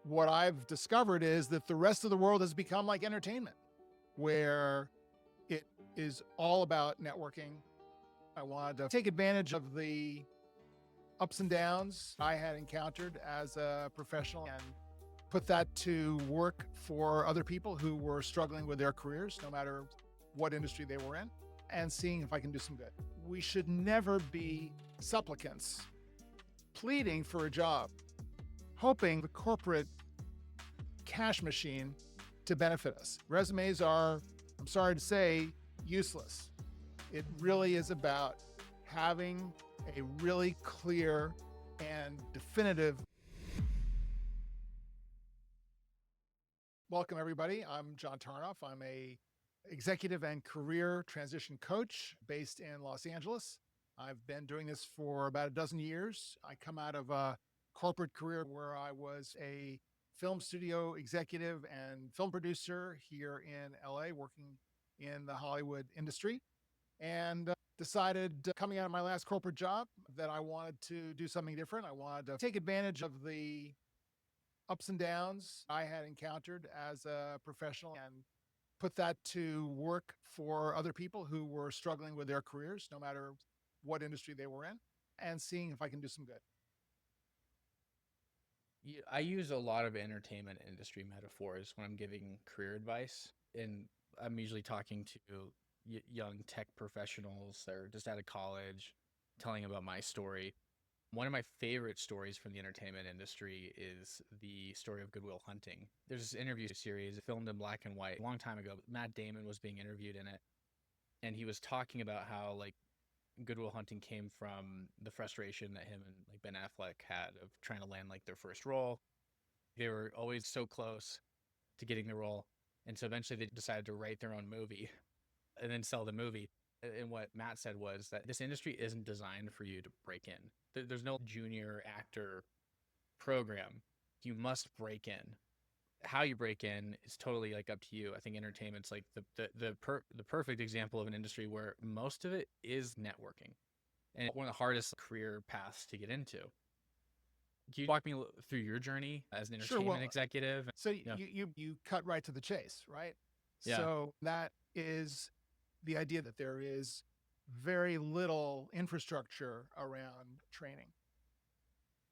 what I've discovered is that the rest of the world has become like entertainment, where it is all about networking. I wanted to take advantage of the ups and downs I had encountered as a professional and put that to work for other people who were struggling with their careers, no matter what industry they were in, and seeing if I can do some good. We should never be supplicants pleading for a job, hoping the corporate cash machine to benefit us. Resumes are, I'm sorry to say, useless. It really is about having a really clear and definitive. Welcome, everybody. I'm John Tarnoff. I'm a executive and career transition coach based in Los Angeles. I've been doing this for about a dozen years. I come out of a corporate career where I was a film studio executive and film producer here in LA, working in the Hollywood industry, and decided coming out of my last corporate job that I wanted to do something different. I wanted to take advantage of the ups and downs I had encountered as a professional and put that to work for other people who were struggling with their careers, no matter what industry they were in, and seeing if I can do some good. I use a lot of entertainment industry metaphors when I'm giving career advice, and I'm usually talking to young tech professionals that are just out of college, telling about my story. One of my favorite stories from the entertainment industry is the story of Good Will Hunting. There's this interview series filmed in black and white a long time ago. Matt Damon was being interviewed in it, and he was talking about how Good Will Hunting came from the frustration that him and Ben Affleck had of trying to land their first role. They were always so close to getting the role, and so eventually they decided to write their own movie and then sell the movie. And what Matt said was that this industry isn't designed for you to break in. There's no junior actor program. You must break in. How you break in is totally up to you. I think entertainment's the perfect example of an industry where most of it is networking, and one of the hardest career paths to get into. Can you walk me through your journey as an Sure. entertainment Well, executive? so Yeah. you cut right to the chase, right? Yeah. So that is the idea that there is very little infrastructure around training.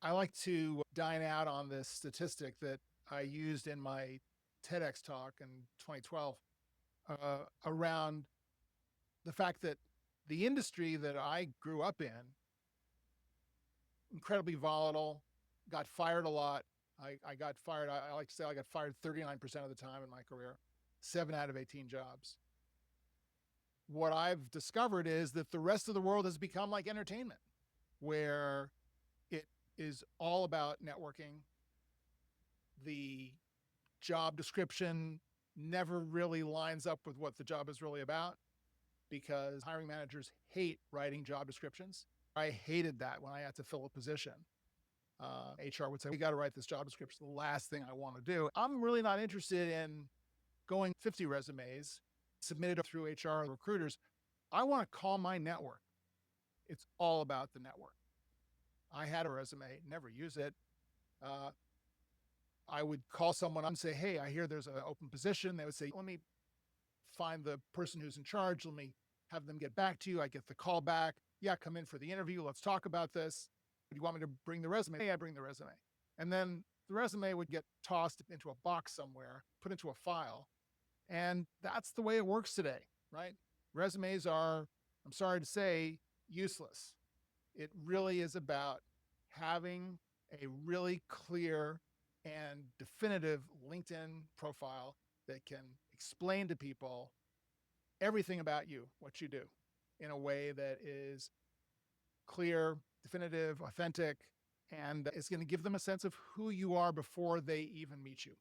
I like to dine out on this statistic that I used in my TEDx talk in 2012 around the fact that the industry that I grew up in, incredibly volatile, got fired a lot. I got fired. I like to say I got fired 39% of the time in my career, 7 out of 18 jobs. What I've discovered is that the rest of the world has become like entertainment, where it is all about networking. The job description never really lines up with what the job is really about because hiring managers hate writing job descriptions. I hated that when I had to fill a position. HR would say, "We got to write this job description." The last thing I want to do. I'm really not interested in going 50 resumes submitted through HR recruiters. I want to call my network. It's all about the network. I had a resume, never use it. Uh, I would call someone up and say, "Hey, I hear there's an open position." They would say, "Let me find the person who's in charge. Let me have them get back to you." I get the call back. "Yeah, come in for the interview. Let's talk about this. Do you want me to bring the resume?" "Hey, I bring the resume." And then the resume would get tossed into a box somewhere, put into a file. And that's the way it works today, right? Resumes are, I'm sorry to say, useless. It really is about having a really clear and definitive LinkedIn profile that can explain to people everything about you, what you do, in a way that is clear, definitive, authentic, and is going to give them a sense of who you are before they even meet you.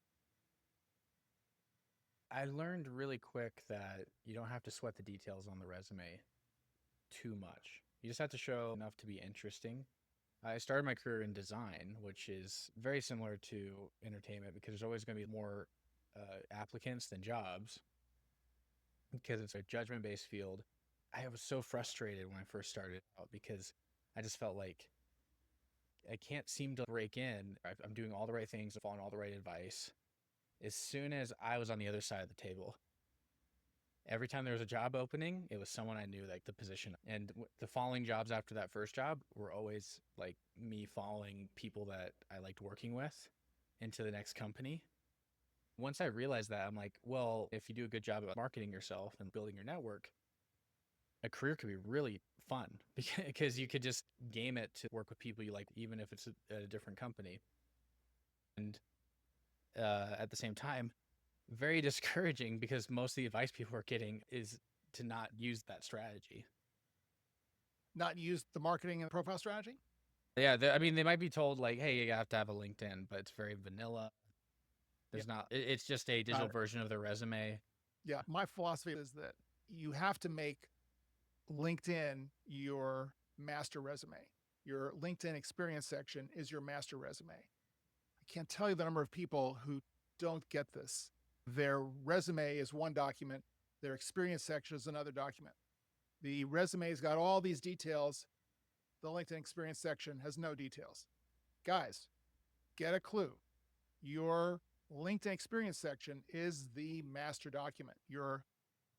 I learned really quick that you don't have to sweat the details on the resume too much. You just have to show enough to be interesting. I started my career in design, which is very similar to entertainment because there's always going to be more applicants than jobs because it's a judgment-based field. I was so frustrated when I first started out because I just felt like I can't seem to break in. I'm doing all the right things, following all the right advice. As soon as I was on the other side of the table, every time there was a job opening, it was someone I knew, like the position. And the following jobs after that first job were always like me following people that I liked working with into the next company. Once I realized that, I'm like, well, if you do a good job at marketing yourself and building your network, a career could be really fun because you could just game it to work with people you like, even if it's at a different company. And at the same time, very discouraging because most of the advice people are getting is to not use that strategy. Not use the marketing and profile strategy? Yeah, I mean, they might be told like, "Hey, you have to have a LinkedIn," but it's very vanilla. Yeah, There's not. It's just a got digital it. version of their resume. Yeah. My philosophy is that you have to make LinkedIn your master resume. Your LinkedIn experience section is your master resume. I can't tell you the number of people who don't get this. Their resume is one document, their experience section is another document. The resume's got all these details. The LinkedIn experience section has no details. Guys, get a clue. Your LinkedIn experience section is the master document. Your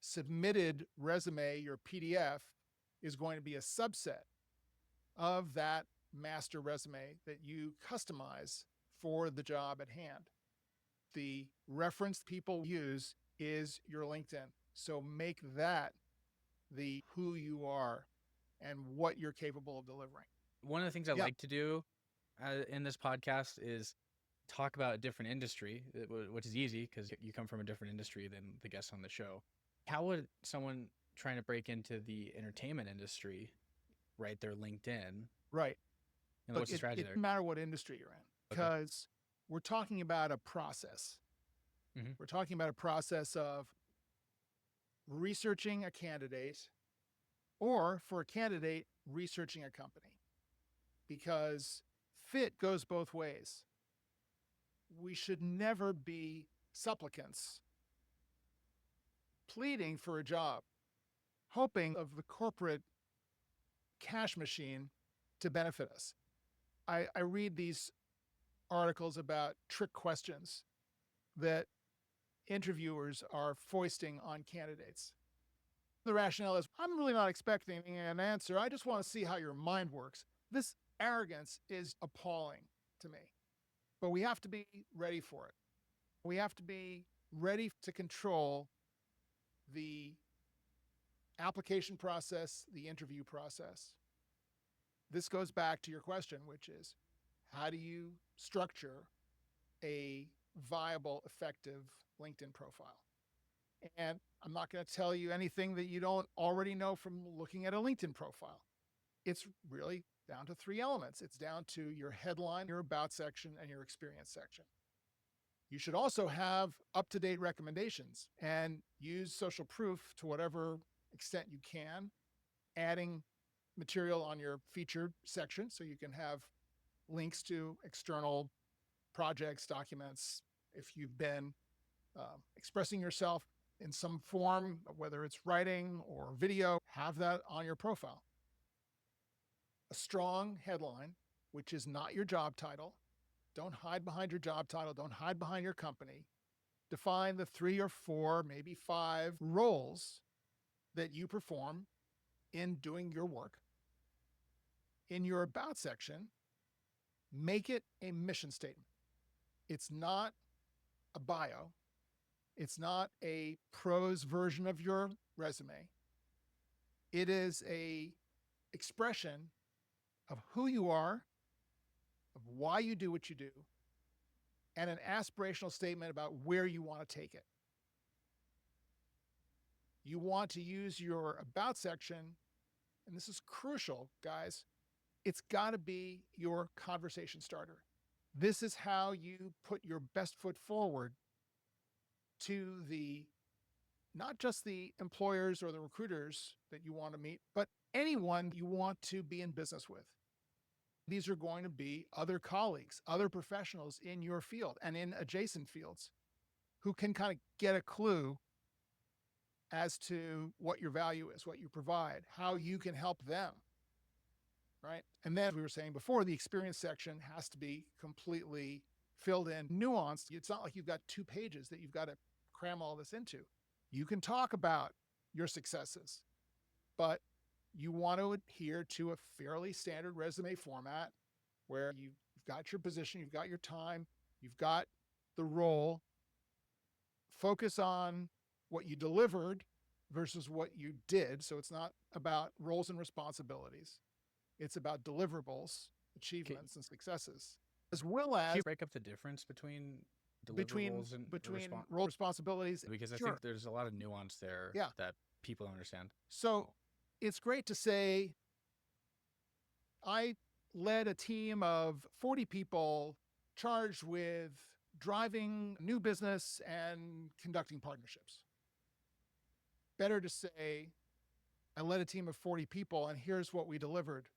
submitted resume, your PDF, is going to be a subset of that master resume that you customize for the job at hand. The reference people use is your LinkedIn. So make that the who you are and what you're capable of delivering. One of the things I Yeah, like to do in this podcast is talk about a different industry, which is easy because you come from a different industry than the guests on the show. How would someone trying to break into the entertainment industry write their LinkedIn? right. And Look, what's the strategy it there? doesn't matter what industry you're in Okay. because we're talking about a process. Hmm. We're talking about a process of researching a candidate or for a candidate, researching a company because fit goes both ways. We should never be supplicants pleading for a job, hoping of the corporate cash machine to benefit us. I read these articles about trick questions that interviewers are foisting on candidates. The rationale is I'm really not expecting an answer. I just want to see how your mind works. This arrogance is appalling to me, but we have to be ready for it. We have to be ready to control the application process, the interview process. This goes back to your question, which is how do you structure a viable, effective LinkedIn profile? And I'm not going to tell you anything that you don't already know from looking at a LinkedIn profile. It's really down to three elements. It's down to your headline, your about section, and your experience section. You should also have up to date recommendations and use social proof to whatever extent you can, adding material on your featured section so you can have links to external projects, documents. If you've been expressing yourself in some form, whether it's writing or video, have that on your profile. A strong headline, which is not your job title. Don't hide behind your job title. Don't hide behind your company. Define the 3 or 4, maybe 5 roles that you perform in doing your work. In your about section, make it a mission statement. It's not a bio. It's not a prose version of your resume. It is a expression of who you are, of why you do what you do, and an aspirational statement about where you want to take it. You want to use your about section, and this is crucial, guys. It's got to be your conversation starter. This is how you put your best foot forward to the not just the employers or the recruiters that you want to meet, but anyone you want to be in business with. These are going to be other colleagues, other professionals in your field and in adjacent fields who can kind of get a clue as to what your value is, what you provide, how you can help them. right? And then, as we were saying before, the experience section has to be completely filled in, nuanced. It's not like you've got 2 pages that you've got to cram all this into. You can talk about your successes, but you want to adhere to a fairly standard resume format where you've got your position, you've got your time, you've got the role. Focus on what you delivered versus what you did. So it's not about roles and responsibilities. It's about deliverables, Can, achievements, and successes, as well can as you break up the difference between between deliverables and between role responsibilities. because I think Sure. there's a lot of nuance there Yeah. that people don't understand. So it's great to say I led a team of 40 people charged with driving new business and conducting partnerships. Better to say I led a team of 40 people and here's what we delivered: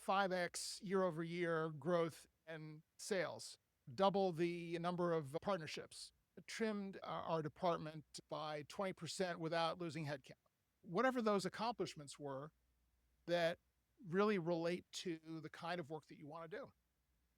5x year over year growth in sales, double the number of partnerships, trimmed our department by 20% without losing headcount. Whatever those accomplishments were that really relate to the kind of work that you want to do.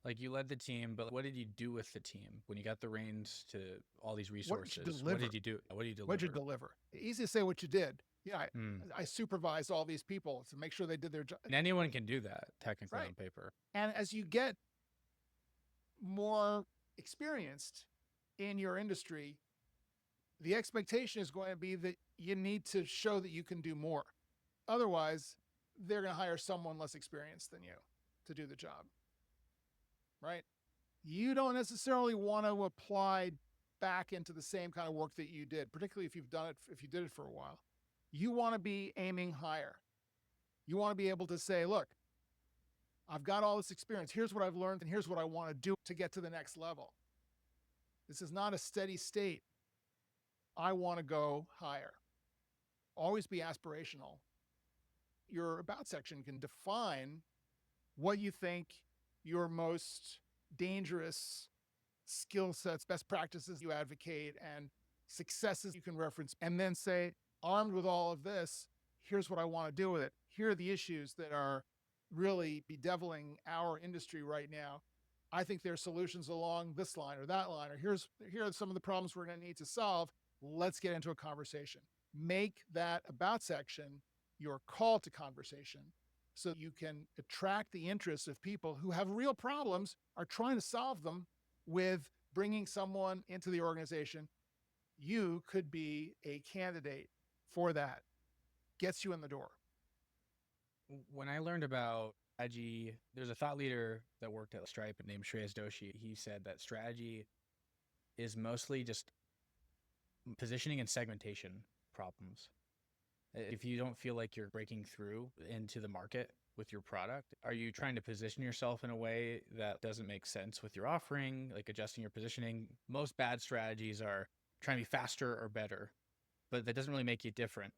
Like you led the team, but what did you do with the team when you got the reins to all these What did you resources? What deliver? did you do? What did you What'd you deliver? deliver? Easy to say what you did. Yeah, Hmm. I supervised all these people to make sure they did their job. And anyone can do that technically Right. on paper. And as you get more experienced in your industry, the expectation is going to be that you need to show that you can do more. Otherwise, they're going to hire someone less experienced than you to do the job. Right? You don't necessarily want to apply back into the same kind of work that you did, particularly if you've done it, if you did it for a while. You want to be aiming higher. You want to be able to say, look, I've got all this experience. Here's what I've learned, and here's what I want to do to get to the next level. This is not a steady state. I want to go higher. Always be aspirational. Your about section can define what you think your most dangerous skill sets, best practices you advocate, and successes you can reference, and then say, armed with all of this, here's what I want to do with it. Here are the issues that are really bedeviling our industry right now. I think there are solutions along this line or that line, or here are some of the problems we're going to need to solve. Let's get into a conversation. Make that about section your call to conversation so you can attract the interest of people who have real problems, are trying to solve them with bringing someone into the organization. You could be a candidate for that. Gets you in the door. When I learned about strategy, there's a thought leader that worked at Stripe named Shreyas Doshi. He said that strategy is mostly just positioning and segmentation problems. If you don't feel like you're breaking through into the market with your product, are you trying to position yourself in a way that doesn't make sense with your offering, like adjusting your positioning? Most bad strategies are trying to be faster or better, but that doesn't really make you different,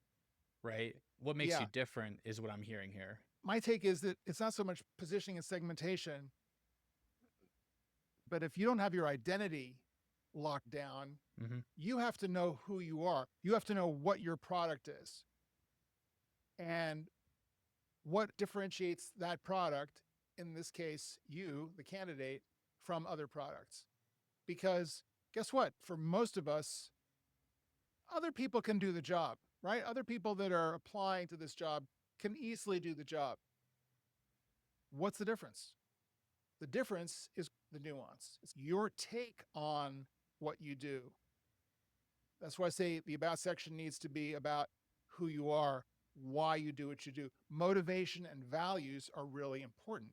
right? What makes Yeah. you different is what I'm hearing here. My take is that it's not so much positioning and segmentation, but if you don't have your identity locked down, you have to know who you are. You have to know what your product is and what differentiates that product, in this case, you, the candidate, from other products. Because guess what? For most of us, other people can do the job, right? Other people that are applying to this job can easily do the job. What's the difference? The difference is the nuance. It's your take on what you do. That's why I say the about section needs to be about who you are, why you do what you do. Motivation and values are really important.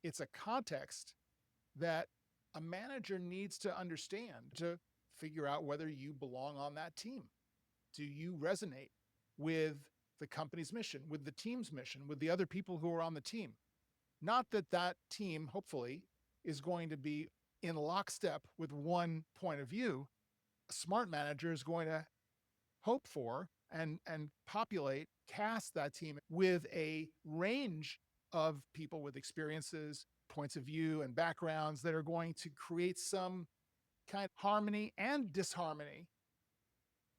It's a context that a manager needs to understand to figure out whether you belong on that team. Do you resonate with the company's mission, with the team's mission, with the other people who are on the team? Not that that team, hopefully, is going to be in lockstep with one point of view. A smart manager is going to hope for and populate, cast that team with a range of people with experiences, points of view, and backgrounds that are going to create some kind of harmony and disharmony.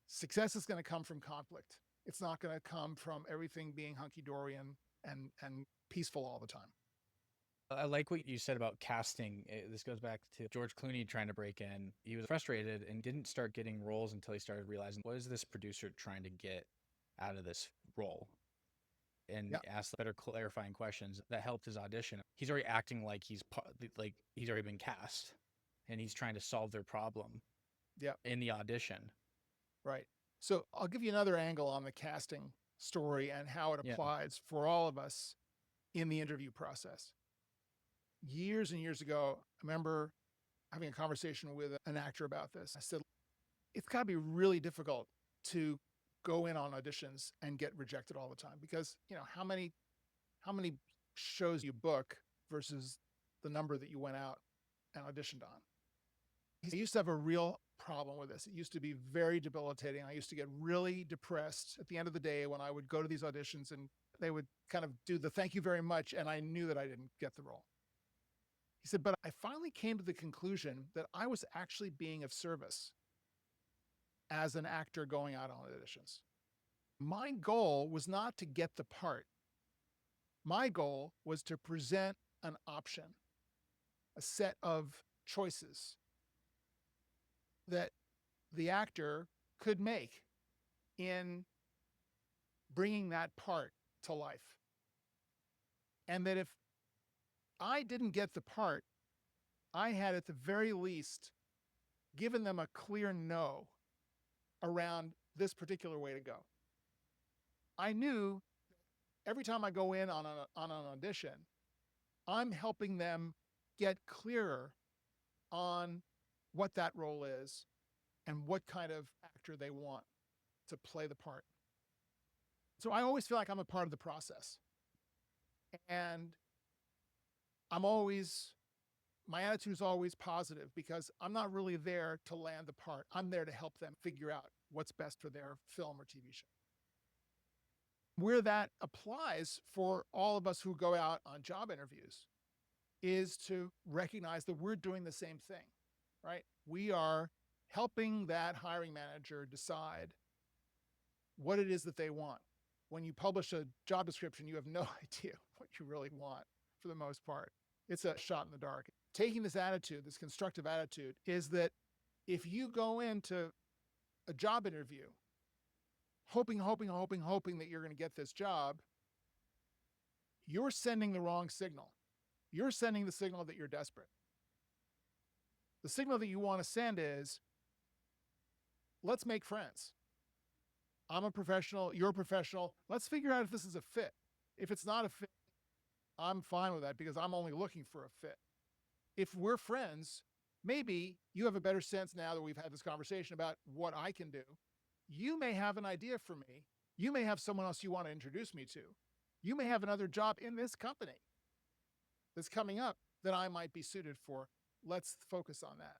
Success is going to come from conflict. It's not going to come from everything being hunky-dory and and peaceful all the time. I like what you said about casting. This goes back to George Clooney trying to break in. He was frustrated and didn't start getting roles until he started realizing, what is this producer trying to get out of this role? And Yeah, asked better clarifying questions that helped his audition. He's already acting like like he's already been cast, and he's trying to solve their problem yeah, in the audition. right. So I'll give you another angle on the casting story and how it Yeah. applies for all of us in the interview process. Years and years ago, I remember having a conversation with an actor about this. I said, it's got to be really difficult to go in on auditions and get rejected all the time because, how many shows you book versus the number that you went out and auditioned on. I used to have a real problem with this. It used to be very debilitating. I used to get really depressed at the end of the day when I would go to these auditions and they would kind of do the thank you very much, and I knew that I didn't get the role. He said, but I finally came to the conclusion that I was actually being of service as an actor going out on auditions. My goal was not to get the part. My goal was to present an option, a set of choices that the actor could make in bringing that part to life. And that if I didn't get the part, I had at the very least given them a clear no around this particular way to go. I knew every time I go in on an audition, I'm helping them get clearer on what that role is and what kind of actor they want to play the part. So I always feel like I'm a part of the process. And my attitude is always positive because I'm not really there to land the part. I'm there to help them figure out what's best for their film or TV show. Where that applies for all of us who go out on job interviews is to recognize that we're doing the same thing, right? We are helping that hiring manager decide what it is that they want. When you publish a job description, you have no idea what you really want for the most part. It's a shot in the dark. Taking this attitude, this constructive attitude, is that if you go into a job interview hoping that you're going to get this job, you're sending the wrong signal. You're sending the signal that you're desperate. The signal that you want to send is, let's make friends. I'm a professional, you're a professional. Let's figure out if this is a fit. If it's not a fit, I'm fine with that because I'm only looking for a fit. If we're friends, maybe you have a better sense now that we've had this conversation about what I can do. You may have an idea for me. You may have someone else you want to introduce me to. You may have another job in this company that's coming up that I might be suited for. Let's focus on that.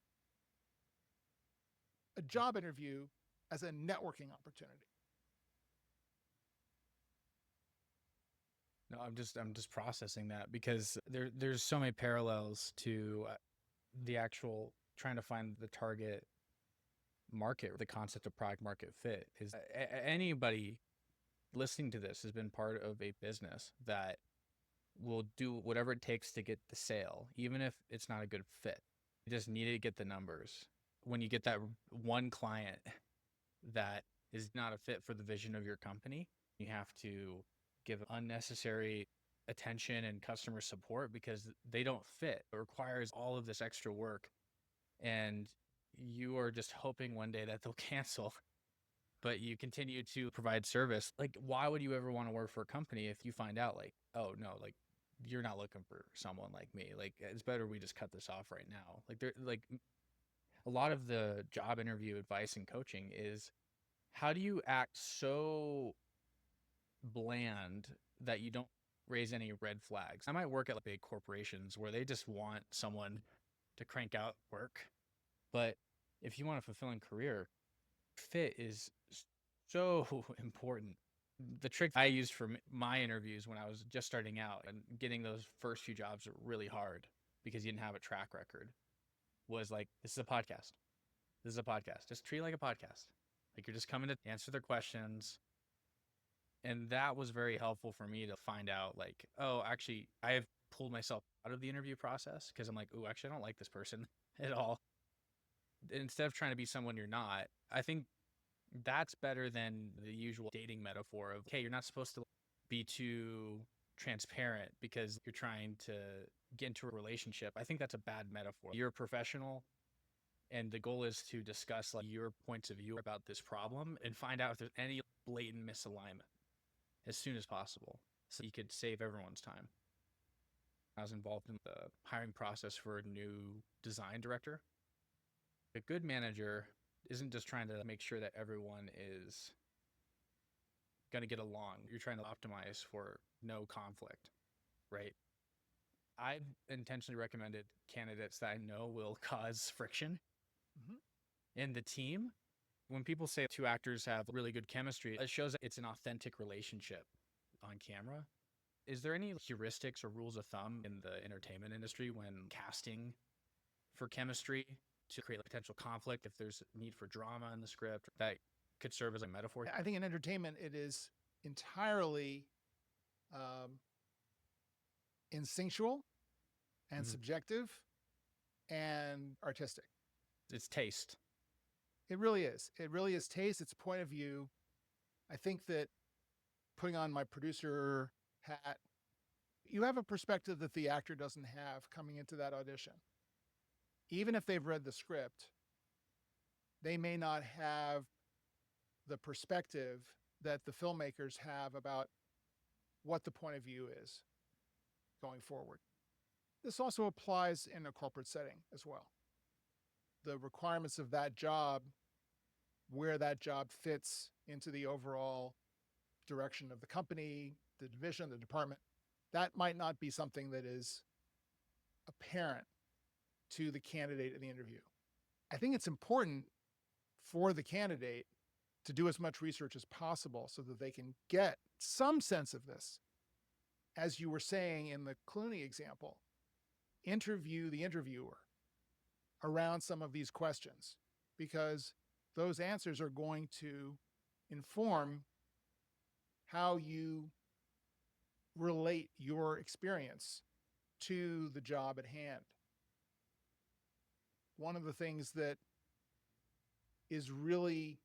A job interview as a networking opportunity. No, I'm just processing that because there's so many parallels to the actual trying to find the target market. The concept of product market fit is anybody listening to this has been part of a business that will do whatever it takes to get the sale, even if it's not a good fit. You just need to get the numbers. When you get that one client that is not a fit for the vision of your company, you have to give unnecessary attention and customer support because they don't fit. It requires all of this extra work, and you are just hoping one day that they'll cancel, but you continue to provide service. Like, why would you ever want to work for a company if you find out, like, oh no, like, you're not looking for someone like me? Like, it's better we just cut this off right now. Like, they're like, a lot of the job interview advice and coaching is, how do you act so bland that you don't raise any red flags? I might work at like big corporations where they just want someone to crank out work, but if you want a fulfilling career, fit is so important. The trick I used for my interviews when I was just starting out and getting those first few jobs really hard because you didn't have a track record was like, this is a podcast. This is a podcast. Just treat it like a podcast. Like, you're just coming to answer their questions. And that was very helpful for me to find out, like, oh, actually, I have pulled myself out of the interview process because I'm like, oh, actually, I don't like this person at all. Instead of trying to be someone you're not, I think that's better than the usual dating metaphor of, okay, you're not supposed to be too transparent because you're trying to get into a relationship. I think that's a bad metaphor. You're a professional, and the goal is to discuss like your points of view about this problem and find out if there's any blatant misalignment as soon as possible so you could save everyone's time. I was involved in the hiring process for a new design director. A good manager isn't just trying to make sure that everyone is going to get along. You're trying to optimize for no conflict, right? I've intentionally recommended candidates that I know will cause friction Mhm. in the team. When people say two actors have really good chemistry, it shows that it's an authentic relationship on camera. Is there any heuristics or rules of thumb in the entertainment industry when casting for chemistry to create a potential conflict if there's a need for drama in the script that could serve as a metaphor? I think in entertainment, it is entirely um, instinctual and Mhm. subjective and artistic. It's taste. It really is. It really is taste. It's point of view. I think that putting on my producer hat, you have a perspective that the actor doesn't have coming into that audition. Even if they've read the script, they may not have the perspective that the filmmakers have about what the point of view is going forward. This also applies in a corporate setting as well. The requirements of that job, where that job fits into the overall direction of the company, the division, the department, that might not be something that is apparent to the candidate in the interview. I think it's important for the candidate to do as much research as possible so that they can get some sense of this. As you were saying in the Clooney example, interview the interviewer around some of these questions because those answers are going to inform how you relate your experience to the job at hand. One of the things that is really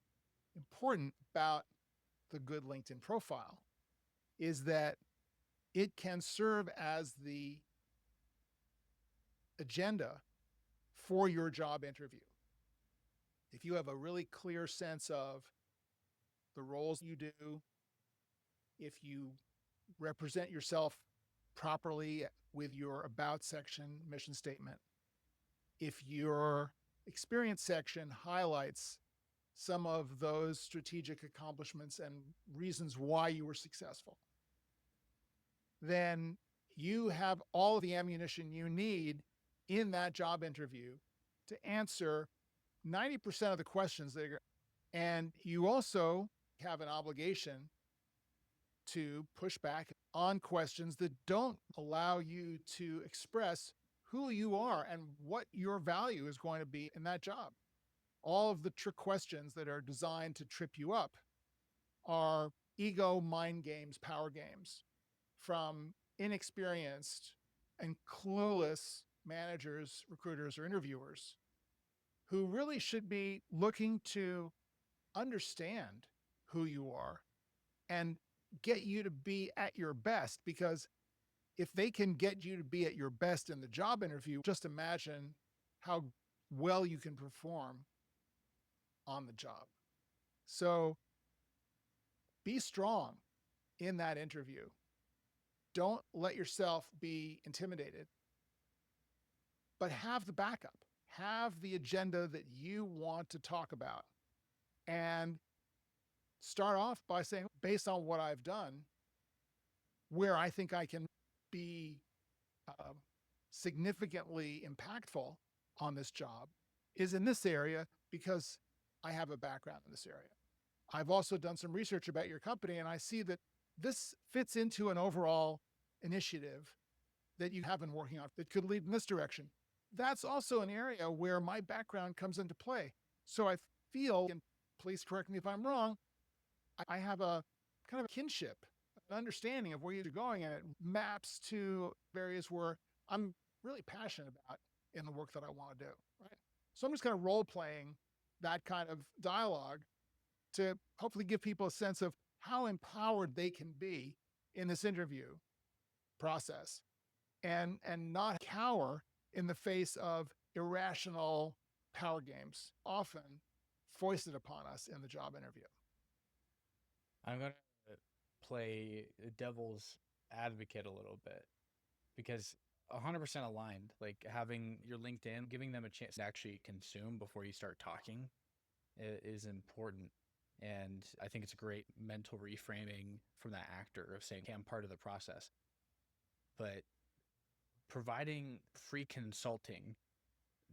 important about the good LinkedIn profile is that it can serve as the agenda for your job interview. If you have a really clear sense of the roles you do, if you represent yourself properly with your about section mission statement, if your experience section highlights some of those strategic accomplishments and reasons why you were successful, then you have all of the ammunition you need in that job interview to answer 90% of the questions that are, and you also have an obligation to push back on questions that don't allow you to express who you are and what your value is going to be in that job. All of the trick questions that are designed to trip you up are ego mind games, power games from inexperienced and clueless managers, recruiters, or interviewers who really should be looking to understand who you are and get you to be at your best. Because if they can get you to be at your best in the job interview, just imagine how well you can perform on the job. So be strong in that interview. Don't let yourself be intimidated, but have the backup, have the agenda that you want to talk about, and start off by saying, based on what I've done, where I think I can be um, significantly impactful on this job is in this area because I have a background in this area. I've also done some research about your company, and I see that this fits into an overall initiative that you have been working on that could lead in this direction. That's also an area where my background comes into play. So I feel, and please correct me if I'm wrong, I have a kind of a kinship, an understanding of where you're going, and it maps to areas where I'm really passionate about in the work that I want to do, right? So I'm just kind of role playing that kind of dialogue to hopefully give people a sense of how empowered they can be in this interview process and not cower in the face of irrational power games often foisted upon us in the job interview. I'm going to play devil's advocate a little bit because 100% aligned. Like having your LinkedIn, giving them a chance to actually consume before you start talking is important. And I think it's a great mental reframing from that actor of saying, hey, I'm part of the process. But providing free consulting,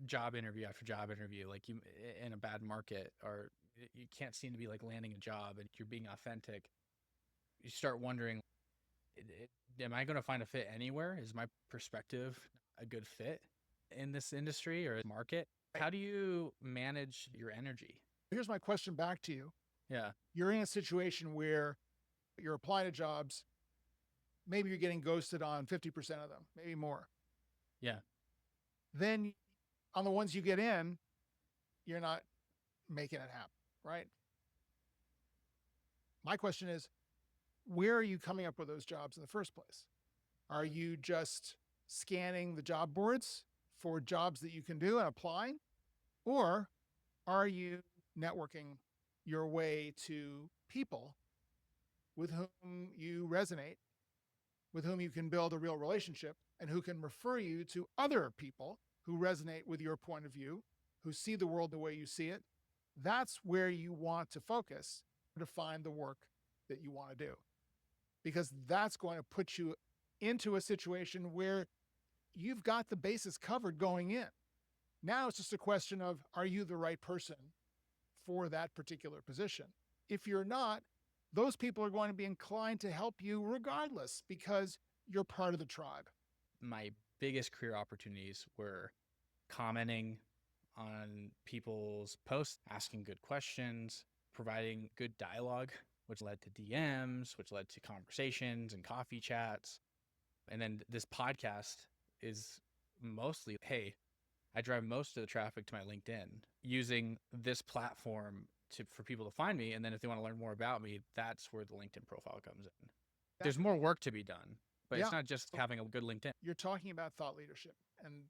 job interview after job interview, like you in a bad market, or you can't seem to be like landing a job and you're being authentic, you start wondering, am I going to find a fit anywhere? Is my perspective a good fit in this industry or market? How do you manage your energy? Here's my question back to you. Yeah. You're in a situation where you're applying to jobs, maybe you're getting ghosted on 50% of them, maybe more. Yeah. Then on the ones you get in, you're not making it happen, right? My question is, where are you coming up with those jobs in the first place? Are you just scanning the job boards for jobs that you can do and applying? Or are you networking your way to people with whom you resonate, with whom you can build a real relationship, and who can refer you to other people who resonate with your point of view, who see the world the way you see it? That's where you want to focus to find the work that you want to do, because that's going to put you into a situation where you've got the bases covered going in. Now it's just a question of, are you the right person for that particular position? If you're not, those people are going to be inclined to help you regardless because you're part of the tribe. My biggest career opportunities were commenting on people's posts, asking good questions, providing good dialogue, which led to DMs, which led to conversations and coffee chats. And then this podcast is mostly, hey, I drive most of the traffic to my LinkedIn using this platform for people to find me. And then if they want to learn more about me, that's where the LinkedIn profile comes in. There's more work to be done, but it's not just having a good LinkedIn. You're talking about thought leadership. And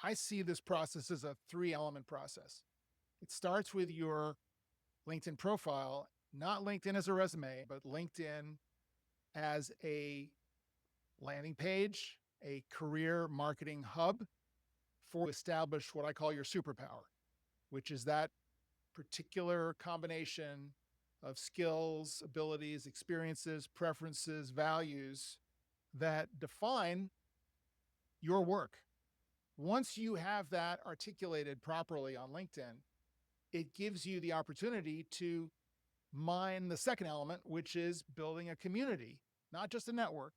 I see this process as a 3-element process. It starts with your LinkedIn profile, not LinkedIn as a resume, but LinkedIn as a landing page, a career marketing hub for establish what I call your superpower, which is that particular combination of skills, abilities, experiences, preferences, values that define your work. Once you have that articulated properly on LinkedIn, it gives you the opportunity to mine the second element, which is building a community, not just a network,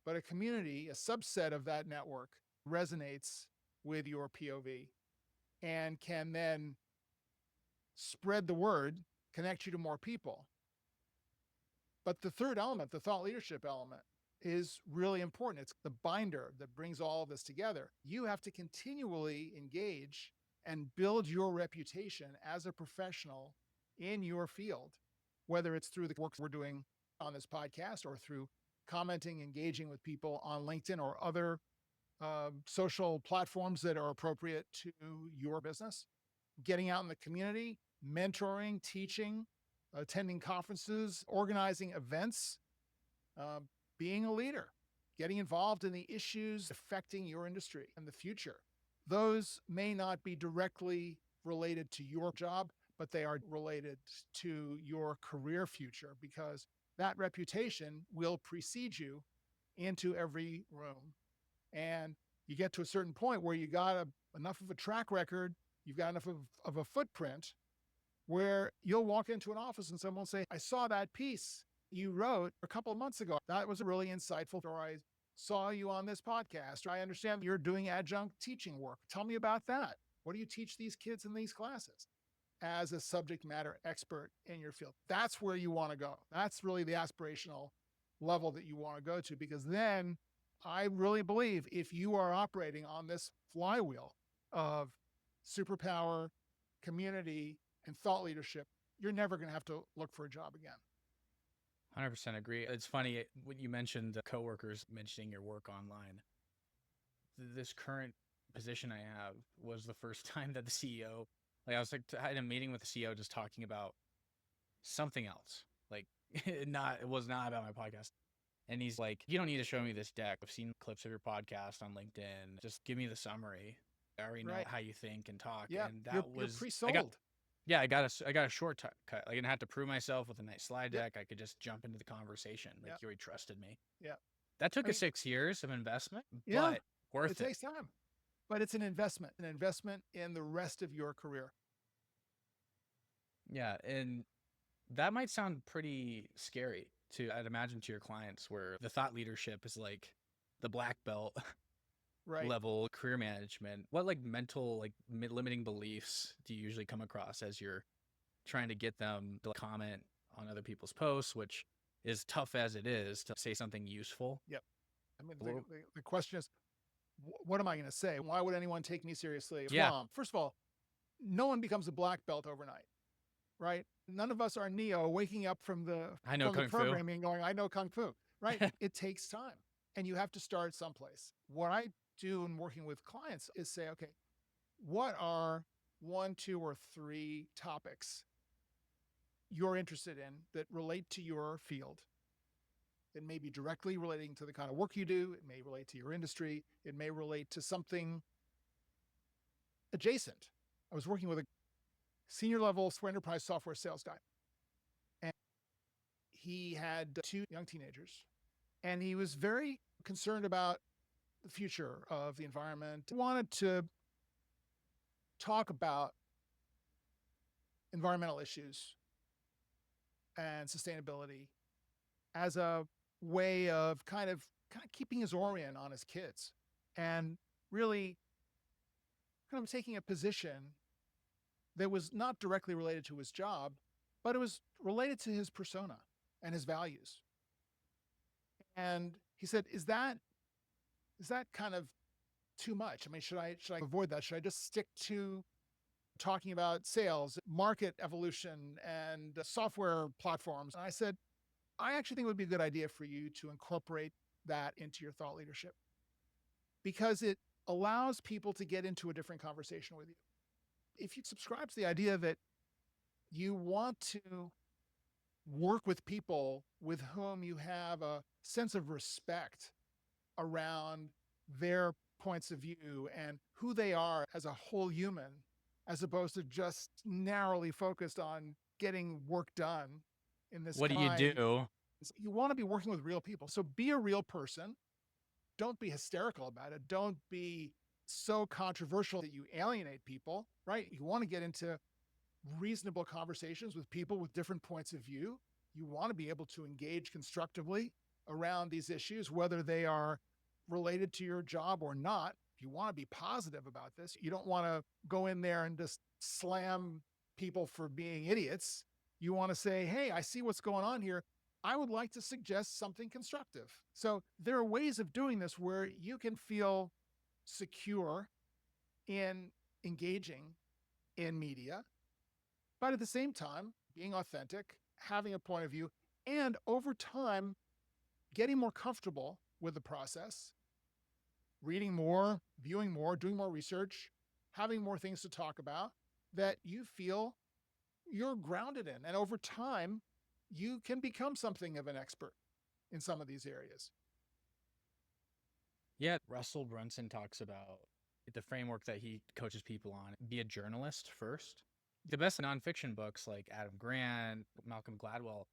but a community, a subset of that network resonates with your POV and can then spread the word, connect you to more people. But the third element, the thought leadership element, is really important. It's the binder that brings all of this together. You have to continually engage and build your reputation as a professional in your field, whether it's through the work we're doing on this podcast or through commenting, engaging with people on LinkedIn or other social platforms that are appropriate to your business, getting out in the community, mentoring, teaching, attending conferences, organizing events, being a leader, getting involved in the issues affecting your industry and the future. Those may not be directly related to your job, but they are related to your career future because that reputation will precede you into every room. And you get to a certain point where you got enough of a track record, you've got enough of a footprint where you'll walk into an office and someone will say, I saw that piece you wrote a couple of months ago. That was really insightful. Or I saw you on this podcast. Or I understand you're doing adjunct teaching work. Tell me about that. What do you teach these kids in these classes? as a subject matter expert in your field. That's where you want to go. That's really the aspirational level that you want to go to, because then I really believe if you are operating on this flywheel of superpower, community, and thought leadership, you're never going to have to look for a job again. 100% agree. It's funny when you mentioned coworkers mentioning your work online. This current position I have was the first time that the CEO, like I was like in a meeting with the CEO just talking about something else. Like it was not about my podcast. And he's like, you don't need to show me this deck. I've seen clips of your podcast on LinkedIn. Just give me the summary. I already know Right. how you think and talk. Yeah. And You're that was, pre-sold. I got a short cut. Like, I didn't have to prove myself with a nice slide Yep. deck. I could just jump into the conversation. Like Yep. you already trusted me. Yeah. That took I us mean, 6 years of investment, yeah, but worth it it. takes time, but it's an investment in the rest of your career. Yeah. And that might sound pretty scary to, I'd imagine, to your clients, where the thought leadership is like the black belt Right. level career management. What like mental, like limiting beliefs do you usually come across as you're trying to get them to comment on other people's posts, which is tough as it is to say something useful? Yep. I mean, the question is, what am I going to say? Why would anyone take me seriously? Yeah. First of all, no one becomes a black belt overnight, right? None of us are Neo waking up from the I know Kung Fu. programming and going, I know Kung Fu, right? It takes time and you have to start someplace. What I do in working with clients is say, okay, what are 1, 2, or 3 topics you're interested in that relate to your field? It may be directly relating to the kind of work you do. It may relate to your industry. It may relate to something adjacent. I was working with a senior level enterprise software sales guy, and he had 2 young teenagers, and he was very concerned about the future of the environment. He wanted to talk about environmental issues and sustainability as a way of kind of keeping his oar in on his kids and really kind of taking a position that was not directly related to his job, but it was related to his persona and his values. And he said, is that kind of too much? I mean, should I avoid that? Should I just stick to talking about sales, market evolution, and software platforms? And I said, I actually think it would be a good idea for you to incorporate that into your thought leadership, because it allows people to get into a different conversation with you. If you subscribe to the idea that you want to work with people with whom you have a sense of respect around their points of view and who they are as a whole human, as opposed to just narrowly focused on getting work done in this What do you do? You want to be working with real people. So be a real person. Don't be hysterical about it. Don't be so controversial that you alienate people, right? You want to get into reasonable conversations with people with different points of view. You want to be able to engage constructively around these issues, whether they are related to your job or not. You want to be positive about this. You don't want to go in there and just slam people for being idiots. You want to say, hey, I see what's going on here. I would like to suggest something constructive. So there are ways of doing this where you can feel secure in engaging in media, but at the same time, being authentic, having a point of view, and over time, getting more comfortable with the process, reading more, viewing more, doing more research, having more things to talk about that you feel you're grounded in. And over time, you can become something of an expert in some of these areas. Yeah, Russell Brunson talks about the framework that he coaches people on. Be a journalist first. The best nonfiction books like Adam Grant, Malcolm Gladwell,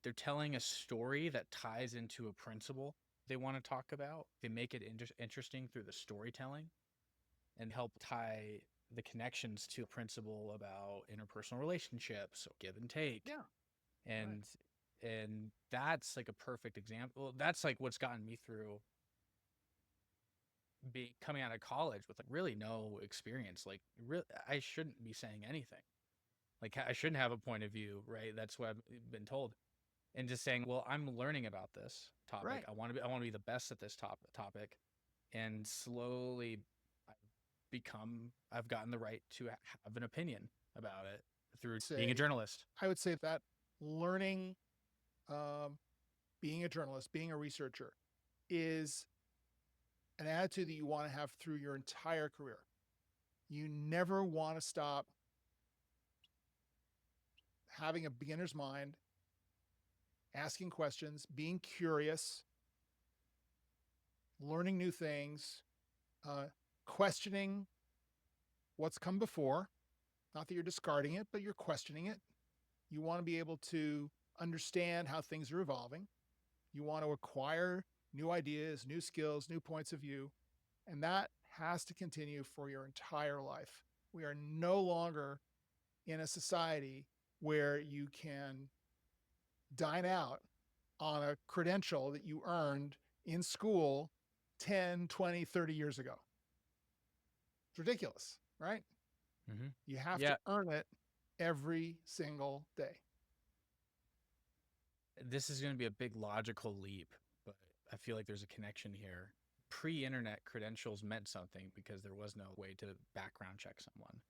they're telling a story that ties into a principle they want to talk about. They make it interesting through the storytelling and help tie the connections to a principle about interpersonal relationships, give and take. Yeah. And and that's like a perfect example. That's like what's gotten me through coming out of college with like really no experience. Like really, I shouldn't be saying anything. Like I shouldn't have a point of view, right? That's what I've been told. And just saying, well, I'm learning about this topic. Right. I want to be the best at this topic. And slowly I've gotten the right to have an opinion about it through being a journalist. I would say that learning, um, being a journalist, being a researcher is an attitude that you want to have through your entire career. You never want to stop having a beginner's mind, asking questions, being curious, learning new things, questioning what's come before. Not that you're discarding it, but you're questioning it. You want to be able to understand how things are evolving. You want to acquire new ideas, new skills, new points of view. And that has to continue for your entire life. We are no longer in a society where you can dine out on a credential that you earned in school 10, 20, 30 years ago. It's ridiculous, right? Mm-hmm. You have to earn it every single day. This is going to be a big logical leap, but I feel like there's a connection here. Pre-internet credentials meant something because there was no way to background check someone.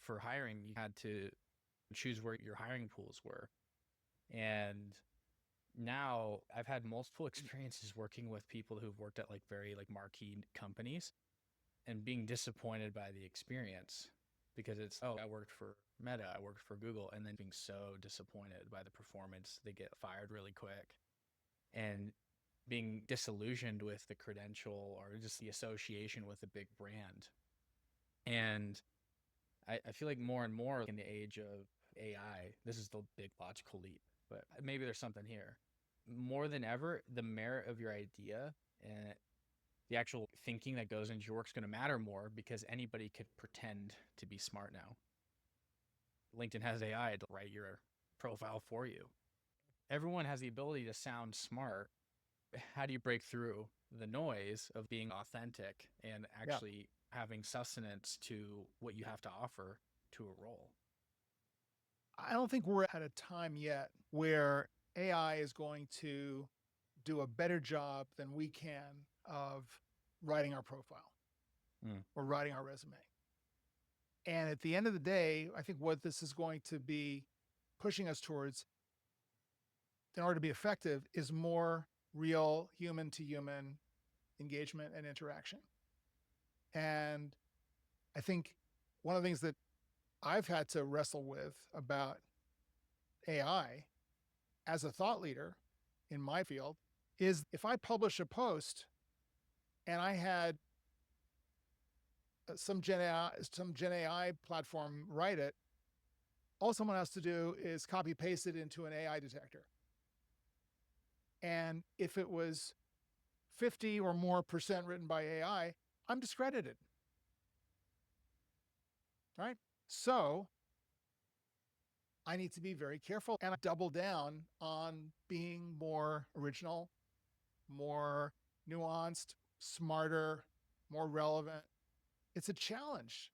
For hiring, you had to choose where your hiring pools were. And now I've had multiple experiences working with people who've worked at like very like marquee companies and being disappointed by the experience because it's, oh, I worked for Meta, I worked for Google, and then being so disappointed by the performance. They get fired really quick and being disillusioned with the credential or just the association with a big brand. And I feel like more and more in the age of AI, this is the big logical leap, but maybe there's something here. More than ever, the merit of your idea and the actual thinking that goes into your work is going to matter more because anybody could pretend to be smart now. LinkedIn has AI to write your profile for you. Everyone has the ability to sound smart. How do you break through the noise of being authentic and actually having sustenance to what you have to offer to a role? I don't think we're at a time yet where AI is going to do a better job than we can of writing our profile or writing our resume. And at the end of the day, I think what this is going to be pushing us towards in order to be effective is more real human to human engagement and interaction. And I think one of the things that I've had to wrestle with about AI as a thought leader in my field is if I publish a post and I had some Gen AI platform write it, all someone has to do is copy paste it into an AI detector. And if it was 50 or more % written by AI, I'm discredited. Right? So I need to be very careful and double down on being more original, more nuanced, smarter, more relevant. It's a challenge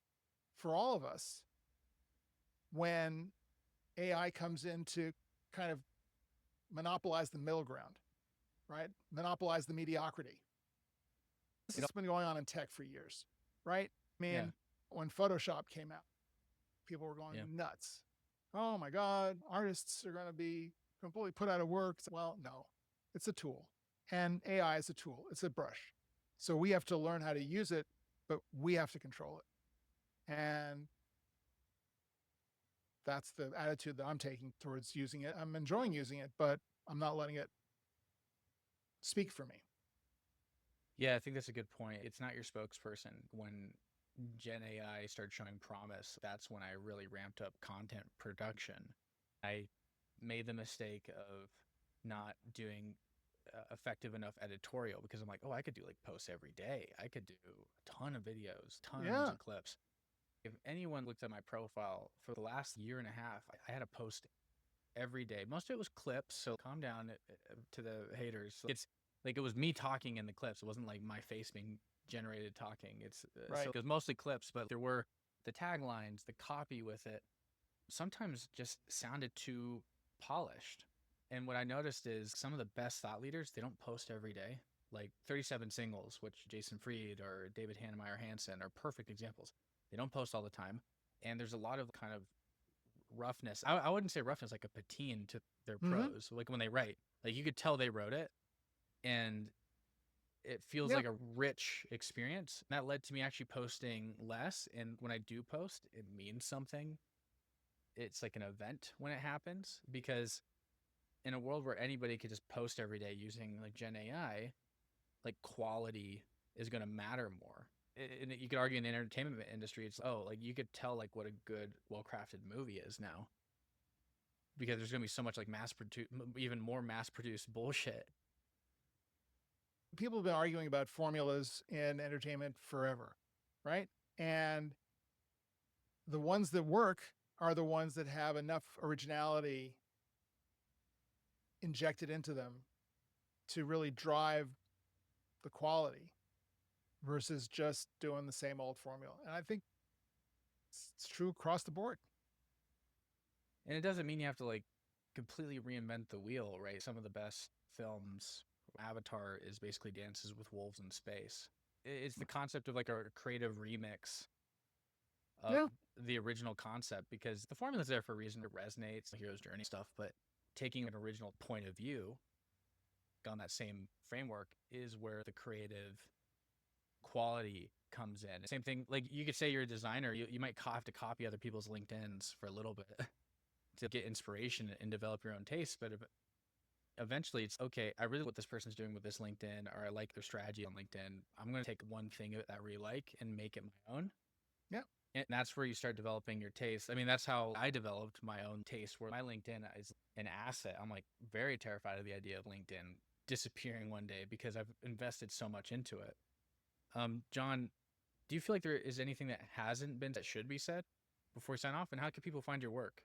for all of us when AI comes in to kind of monopolize the middle ground, right? Monopolize the mediocrity. This has been going on in tech for years, right? I mean, when Photoshop came out, people were going nuts. Oh my God, artists are going to be completely put out of work. Well, no, it's a tool. And AI is a tool, it's a brush. So we have to learn how to use it, but we have to control it. And that's the attitude that I'm taking towards using it. I'm enjoying using it, but I'm not letting it speak for me. Yeah, I think that's a good point. It's not your spokesperson. When Gen AI started showing promise, that's when I really ramped up content production. I made the mistake of not doing effective enough editorial because I'm like, oh, I could do like posts every day. I could do a ton of videos, tons of clips. If anyone looked at my profile for the last year and a half, I had a post every day. Most of it was clips, so calm down to the haters. It's like it was me talking in the clips. It wasn't like my face being generated talking. It's so it was mostly clips, but there were the taglines, the copy with it. sometimes just sounded too polished. And what I noticed is some of the best thought leaders, they don't post every day. Like 37 Singles, which Jason Fried or David Hannemeyer Hansen are perfect examples. They don't post all the time. And there's a lot of kind of roughness. I wouldn't say roughness, like a patina to their Mm-hmm. prose. Like when they write, like you could tell they wrote it, and it feels Yeah. like a rich experience. That led to me actually posting less. And when I do post, it means something. It's like an event when it happens, because in a world where anybody could just post every day using like Gen AI, like quality is going to matter more. And you could argue in the entertainment industry, it's like you could tell like what a good, well-crafted movie is now, because there's going to be so much like even more mass-produced bullshit. People have been arguing about formulas in entertainment forever, right? And the ones that work are the ones that have enough originality injected into them to really drive the quality versus just doing the same old formula. And I think it's true across the board. And it doesn't mean you have to like completely reinvent the wheel, right? Some of the best films, Avatar is basically Dances with Wolves in Space. It's the concept of like a creative remix of Yeah. the original concept, because the formula's there for a reason. It resonates, the hero's journey stuff, but taking an original point of view on that same framework is where the creative quality comes in. Same thing, like you could say you're a designer, you might have to copy other people's LinkedIn's for a little bit to get inspiration and develop your own taste. But eventually it's okay, I really like what this person's doing with this LinkedIn, or I like their strategy on LinkedIn. I'm going to take one thing that I really like and make it my own. Yeah. And that's where you start developing your taste. I mean, that's how I developed my own taste, where my LinkedIn is an asset. I'm like very terrified of the idea of LinkedIn disappearing one day because I've invested so much into it. John, do you feel like there is anything that hasn't been that should be said before we sign off? And how can people find your work?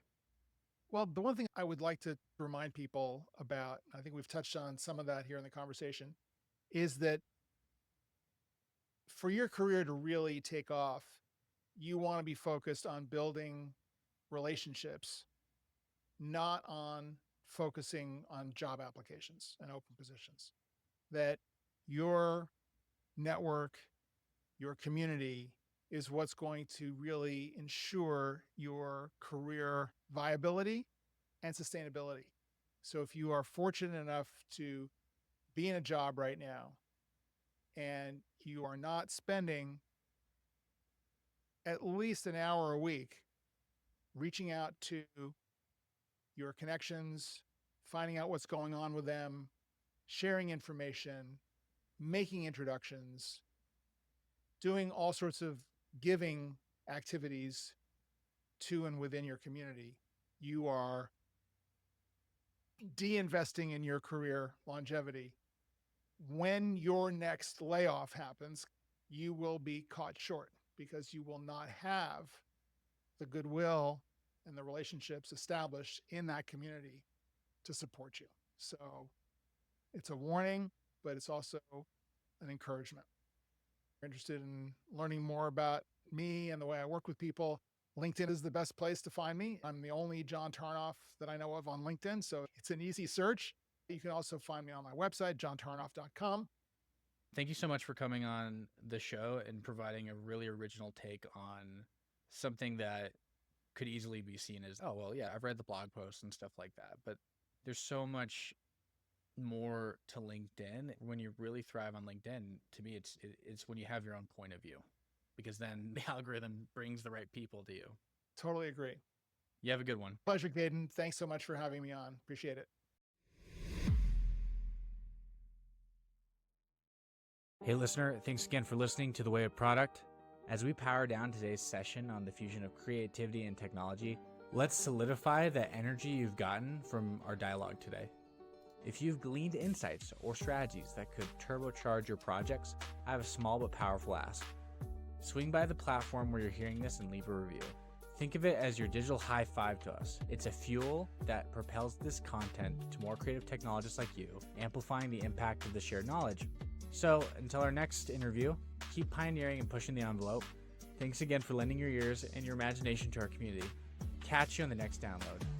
Well, the one thing I would like to remind people about, I think we've touched on some of that here in the conversation, is that for your career to really take off, you want to be focused on building relationships, not on focusing on job applications and open positions. That your network, your community is what's going to really ensure your career viability and sustainability. So if you are fortunate enough to be in a job right now and you are not spending at least an hour a week reaching out to your connections, finding out what's going on with them, sharing information, making introductions, doing all sorts of giving activities to and within your community, you are de-investing in your career longevity. When your next layoff happens, you will be caught short because you will not have the goodwill and the relationships established in that community to support you. So it's a warning, but it's also an encouragement. If you're interested in learning more about me and the way I work with people, LinkedIn is the best place to find me. I'm the only John Tarnoff that I know of on LinkedIn, so it's an easy search. You can also find me on my website, johntarnoff.com. Thank you so much for coming on the show and providing a really original take on something that could easily be seen as, oh, well, yeah, I've read the blog posts and stuff like that. But there's so much more to LinkedIn. When you really thrive on LinkedIn, to me, it's when you have your own point of view, because then the algorithm brings the right people to you. Totally agree. You have a good one. Pleasure, Caden. Thanks so much for having me on. Appreciate it. Hey, listener, thanks again for listening to The Way of Product. As we power down today's session on the fusion of creativity and technology, let's solidify the energy you've gotten from our dialogue today. If you've gleaned insights or strategies that could turbocharge your projects, I have a small but powerful ask. Swing by the platform where you're hearing this and leave a review. Think of it as your digital high five to us. It's a fuel that propels this content to more creative technologists like you, amplifying the impact of the shared knowledge. So, until our next interview, keep pioneering and pushing the envelope. Thanks again for lending your ears and your imagination to our community. Catch you on the next download.